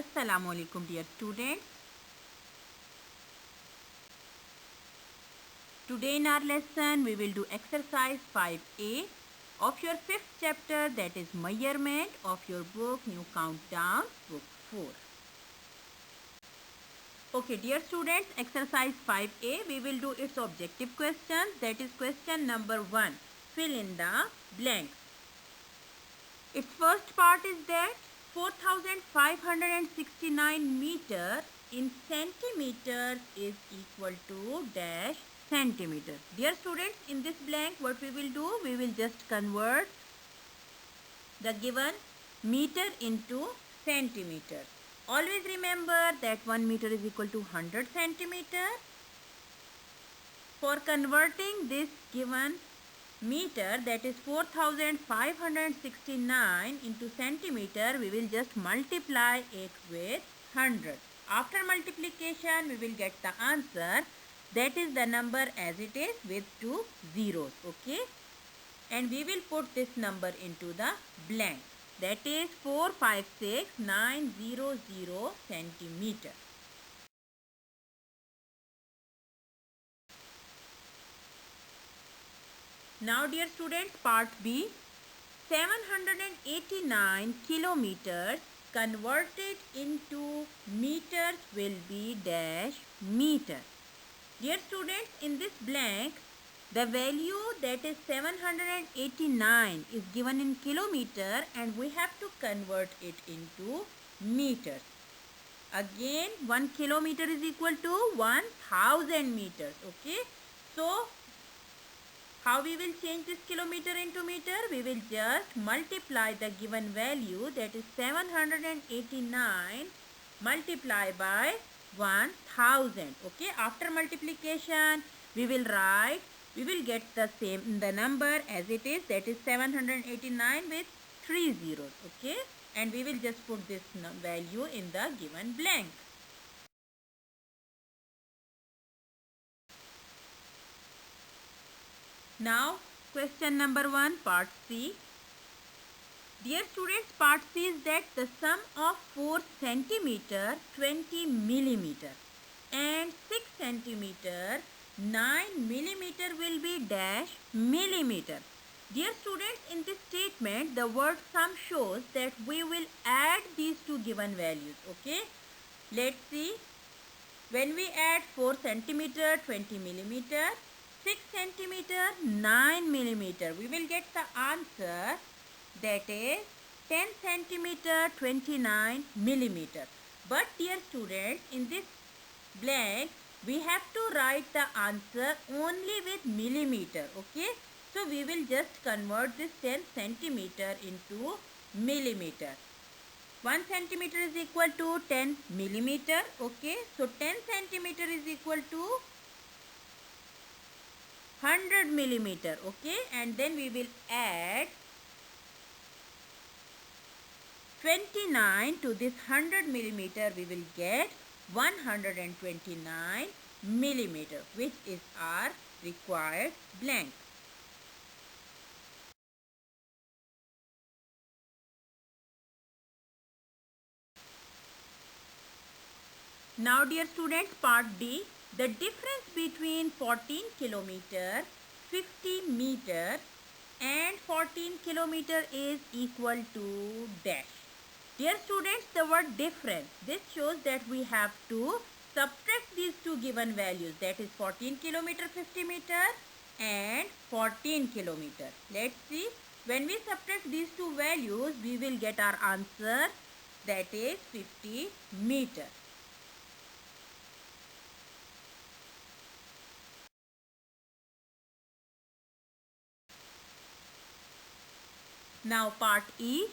Assalamu alaikum dear students. Today in our lesson we will do exercise 5A of your 5th chapter, that is measurement, of your book New Countdown book 4. Okay dear students, exercise 5A we will do its objective questions, that is question number 1. Fill in the blanks. Its first part is that 4569 meter in centimeters is equal to dash centimeter. Dear students, in this blank what we will do, we will just convert the given meter into centimeter. Always remember that 1 meter is equal to 100 centimeter. For converting this given meter, that is 4569 into centimeter, we will just multiply it with 100. After multiplication we will get the answer, that is the number as it is with 2 zeros. Okay, and we will put this number into the blank, that is 456900 centimeter. Now dear students, part B, 789 kilometers converted into meters will be dash meter. Dear students, in this blank the value, that is 789, is given in kilometer and we have to convert it into meters. Again 1 kilometer is equal to 1000 meters. Okay, so how we will change this kilometer into meter? We will just multiply the given value, that is 789 multiplied by 1000. Okay, after multiplication we will get the number as it is, that is 789 with 3 zeros. Okay, and we will just put this value in the given blank. Now question number 1, part C. Dear students, part C is that the sum of 4 centimeter 20 millimeter and 6 centimeter 9 millimeter will be dash millimeter. Dear students, in this statement the word sum shows that we will add these two given values. Okay, let's see. When we add 4 centimeter 20 millimeter, 6 centimeter 9 millimeter, we will get the answer, that is 10 centimeter 29 millimeter. But dear students, in this blank we have to write the answer only with millimeter. Okay, so we will just convert this 10 centimeter into millimeter. 1 centimeter is equal to 10 millimeter. Okay, so 10 centimeter is equal to 100 millimeter. Okay, and then we will add 29 to this 100 millimeter, we will get 129 millimeter, which is our required blank. Now dear students, part D, the difference between 14 kilometer 50 meter and 14 kilometer is equal to dash. Dear students, the word difference, this shows that we have to subtract these two given values, that is 14 kilometer 50 meter and 14 kilometer. Let's see. When we subtract these two values, we will get our answer, that is 50 meter. Now part E,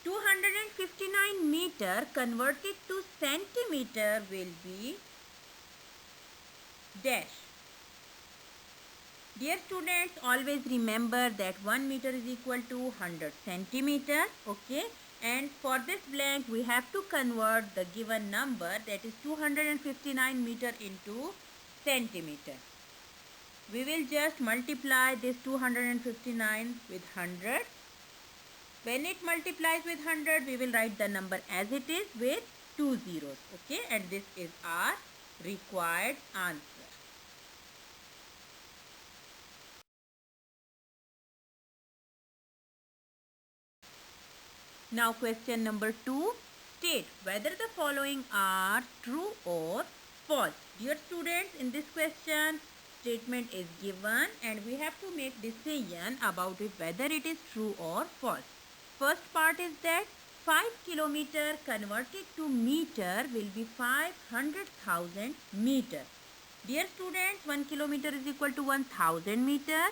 259 meter converted to centimeter will be dash. Dear students, always remember that 1 meter is equal to 100 centimeter. Okay, and for this blank we have to convert the given number, that is 259 meter into centimeter. We will just multiply this 259 with 100. When it multiplies with 100, we will write the number as it is with 2 zeros. Okay, and this is our required answer. Now question number 2. State whether the following are true or false. Dear students, in this question, statement is given and we have to make decision about it whether it is true or false. First part is that 5 kilometer converted to meter will be 500,000 meter. Dear students, 1 kilometer is equal to 1000 meter.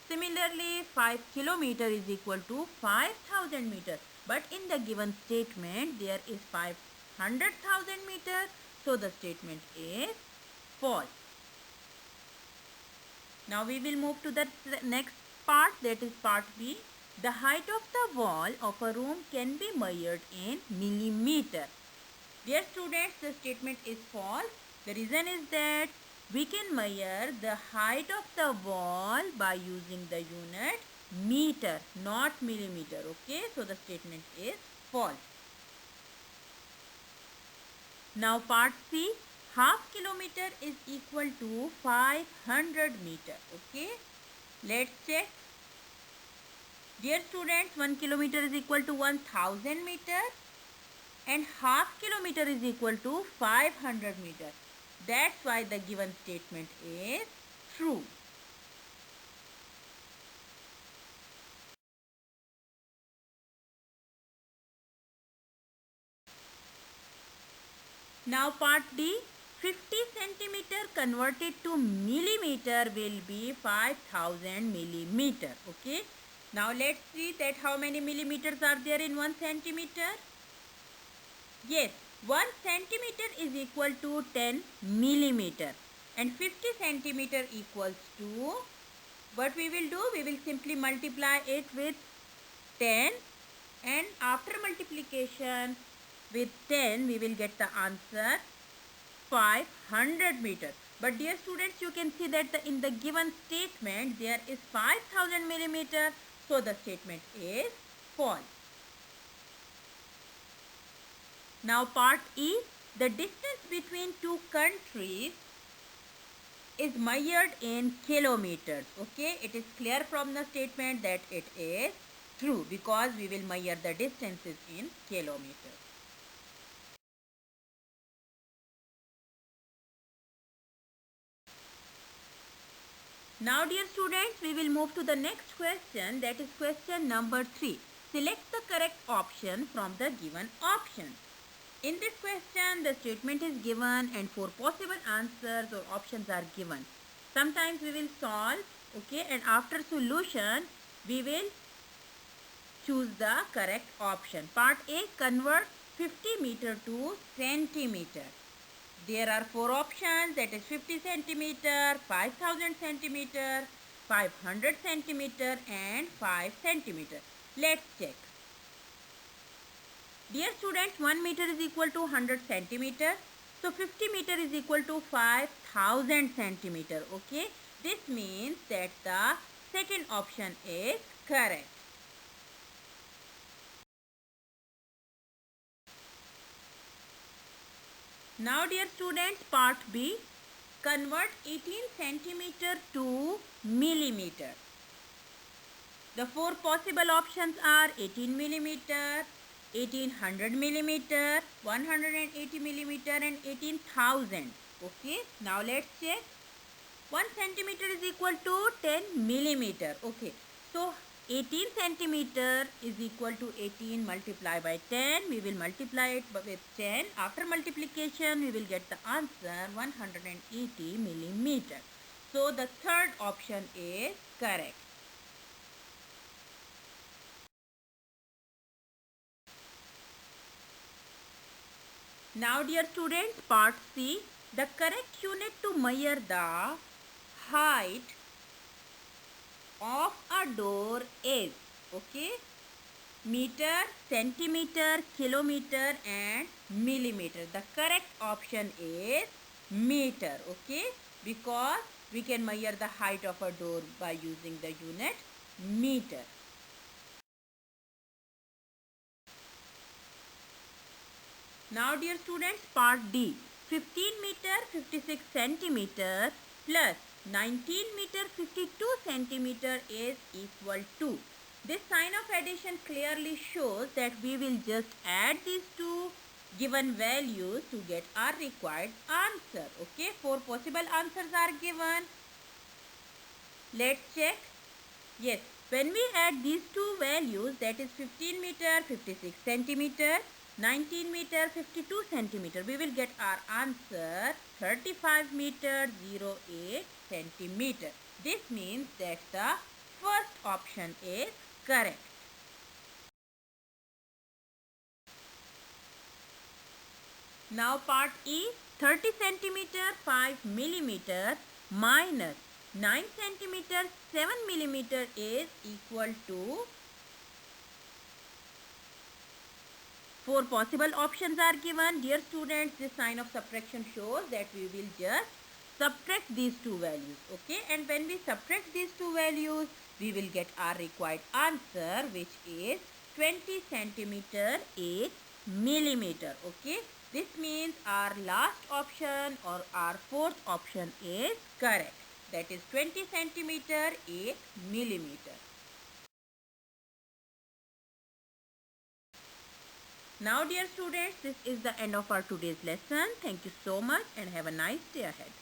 Similarly, 5 kilometer is equal to 5000 meter. But in the given statement, there is 500,000 meter. So the statement is false. Now we will move to the next part, that is part B. The height of the wall of a room can be measured in millimeter. Dear students, the statement is false. The reason is that we can measure the height of the wall by using the unit meter, not millimeter. Okay, so the statement is false. Now part C, half kilometer is equal to 500 meter. Okay, let's check. Dear students, 1 kilometer is equal to 1000 meter and half kilometer is equal to 500 meter. That's why the given statement is true. Now part D, 50 centimeter converted to millimeter will be 5000 millimeter. Okay. Now let's see that how many millimeters are there in 1 centimeter. Yes, 1 centimeter is equal to 10 millimeter and 50 centimeter equals to, what we will do, we will simply multiply it with 10 and after multiplication with 10 we will get the answer 500 meter. But dear students, you can see that in the given statement there is 5000 millimeter, so the statement is false. Now part E, the distance between two countries is measured in kilometers. Okay, it is clear from the statement that it is true because we will measure the distances in kilometers. Now dear students, we will move to the next question, that is question number 3. Select the correct option from the given options. In this question, the statement is given and 4 possible answers or options are given. Sometimes we will solve, okay, and after solution, we will choose the correct option. Part A, convert 50 meter to centimeter. There are 4 options, that is 50 centimeter, 5000 centimeter, 500 centimeter and 5 centimeter. Let's check. Dear students, 1 meter is equal to 100 centimeter. So 50 meter is equal to 5000 centimeter. Okay. This means that the second option is correct. Now dear students, part B, convert 18 centimeter to millimeter. The 4 possible options are 18 millimeter, 1800 millimeter, 180 millimeter and 18,000. Okay, now let's check. 1 centimeter is equal to 10 millimeter. Okay, so 18 centimeter is equal to 18 multiplied by 10. We will multiply it with 10. After multiplication, we will get the answer 180 millimeter. So the third option is correct. Now dear students, part C, the correct unit to measure the height of a door is, okay, meter, centimeter, kilometer and millimeter. The correct option is meter, okay, because we can measure the height of a door by using the unit meter. Now dear students, part D. 15 meter 56 centimeter plus 19 meter 52 centimeter is equal to. This sign of addition clearly shows that we will just add these two given values to get our required answer. Okay, 4 possible answers are given. Let's check. Yes, when we add these two values, that is 15 meter 56 centimeter, 19 meter 52 centimeter, we will get our answer 35 meter 08 centimeter. This means that the first option is correct. Now part E, 30 centimeter 5 millimeter minus 9 centimeter 7 millimeter is equal to. 4 possible options are given. Dear students, this sign of subtraction shows that we will just subtract these two values. Okay, and when we subtract these two values, we will get our required answer, which is 20 centimeter 8 millimeter. Okay, this means our last option or our fourth option is correct. That is 20 centimeter 8 millimeter. Now dear students, this is the end of our today's lesson. Thank you so much and have a nice day ahead.